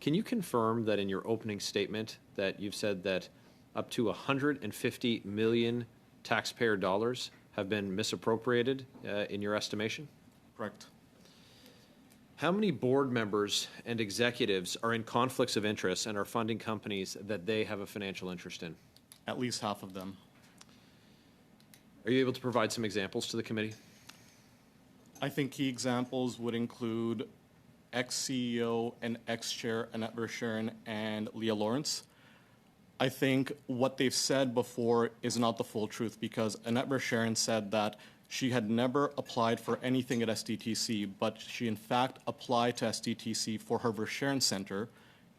Can you confirm that in your opening statement that you've said that up to $150 million taxpayer dollars have been misappropriated in your estimation? Correct. How many board members and executives are in conflicts of interest and are funding companies that they have a financial interest in? At least half of them. Are you able to provide some examples to the committee? I think key examples would include ex-CEO and ex-chair Annette Verschuren and Leah Lawrence. I think what they've said before is not the full truth, because Annette Verschuren said that she had never applied for anything at SDTC, but she in fact applied to SDTC for her Verschuren Center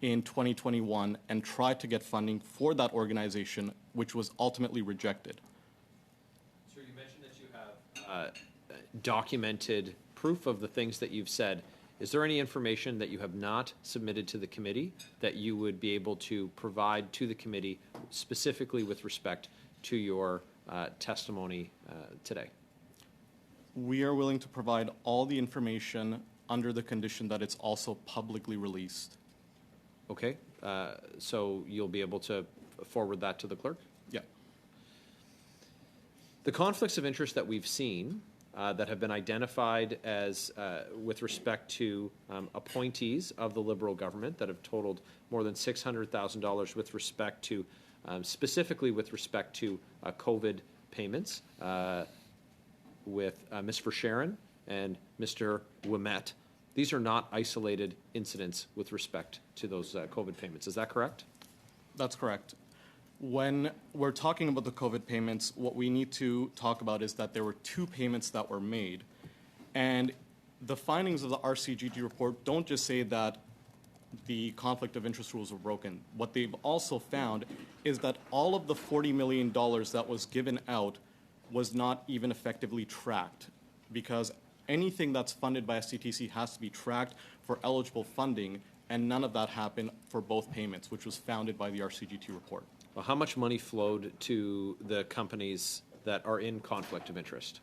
in 2021 and tried to get funding for that organization, which was ultimately rejected. Sir, you mentioned that you have documented proof of the things that you've said. Is there any information that you have not submitted to the committee that you would be able to provide to the committee specifically with respect to your testimony today? We are willing to provide all the information under the condition that it's also publicly released. Okay, so you'll be able to forward that to the clerk? Yeah. The conflicts of interest that we've seen that have been identified as with respect to appointees of the Liberal government that have totaled more than $600,000 with respect to, specifically with respect to COVID payments with Ms. Verschuren and Mr. Ouimet. These are not isolated incidents with respect to those COVID payments. Is that correct? That's correct. When we're talking about the COVID payments, what we need to talk about is that there were two payments that were made. And the findings of the RCGT report don't just say that the conflict of interest rules were broken. What they've also found is that all of the $40 million that was given out was not even effectively tracked, because anything that's funded by STTC has to be tracked for eligible funding, and none of that happened for both payments, which was founded by the RCGT report. Well, how much money flowed to the companies that are in conflict of interest?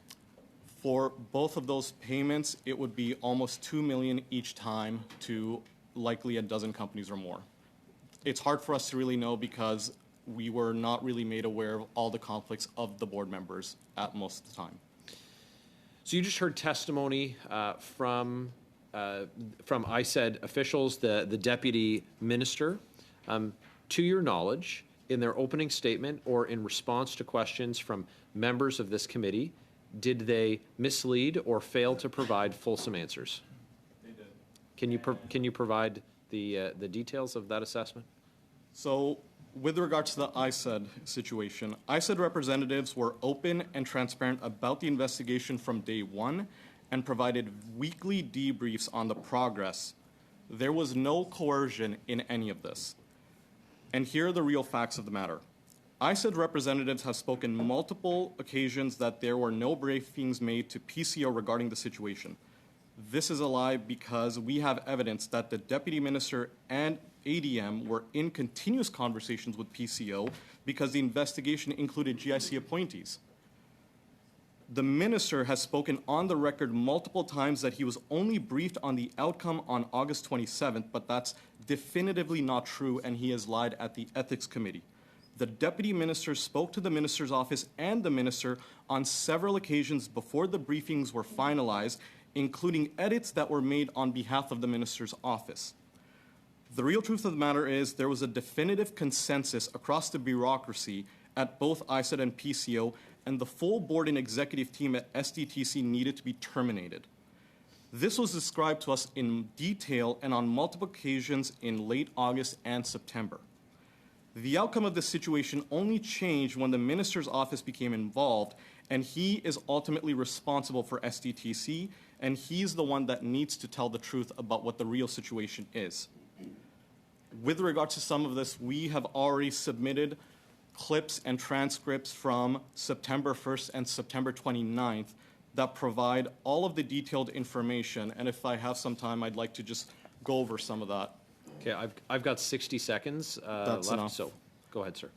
For both of those payments, it would be almost $2 million each time to likely a dozen companies or more. It's hard for us to really know because we were not really made aware of all the conflicts of the board members at most of the time. So you just heard testimony from ISED officials, the deputy minister. To your knowledge, in their opening statement or in response to questions from members of this committee, did they mislead or fail to provide fulsome answers? They did. Can you provide the details of that assessment? So, with regards to the ISED situation, ISED representatives were open and transparent about the investigation from day one and provided weekly debriefs on the progress. There was no coercion in any of this. And here are the real facts of the matter. ISED representatives have spoken multiple occasions that there were no briefings made to PCO regarding the situation. This is a lie because we have evidence that the deputy minister and ADM were in continuous conversations with PCO because the investigation included GIC appointees. The minister has spoken on the record multiple times that he was only briefed on the outcome on August 27th, but that's definitively not true, and he has lied at the ethics committee. The deputy minister spoke to the minister's office and the minister on several occasions before the briefings were finalized, including edits that were made on behalf of the minister's office. The real truth of the matter is there was a definitive consensus across the bureaucracy at both ISED and PCO, and the full board and executive team at SDTC needed to be terminated. This was described to us in detail and on multiple occasions in late August and September. The outcome of this situation only changed when the minister's office became involved, and he is ultimately responsible for SDTC, and he's the one that needs to tell the truth about what the real situation is. With regards to some of this, we have already submitted clips and transcripts from September 1st and September 29th that provide all of the detailed information. And if I have some time, I'd like to just go over some of that. Okay, I've got 60 seconds That's left, enough. so go ahead, sir.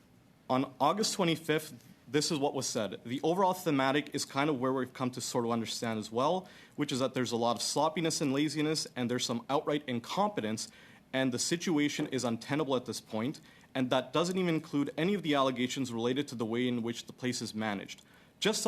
On August 25th, this is what was said. The overall thematic is kind of where we've come to sort of understand as well, which is that there's a lot of sloppiness and laziness, and there's some outright incompetence, and the situation is untenable at this point, and that doesn't even include any of the allegations related to the way in which the place is managed. Just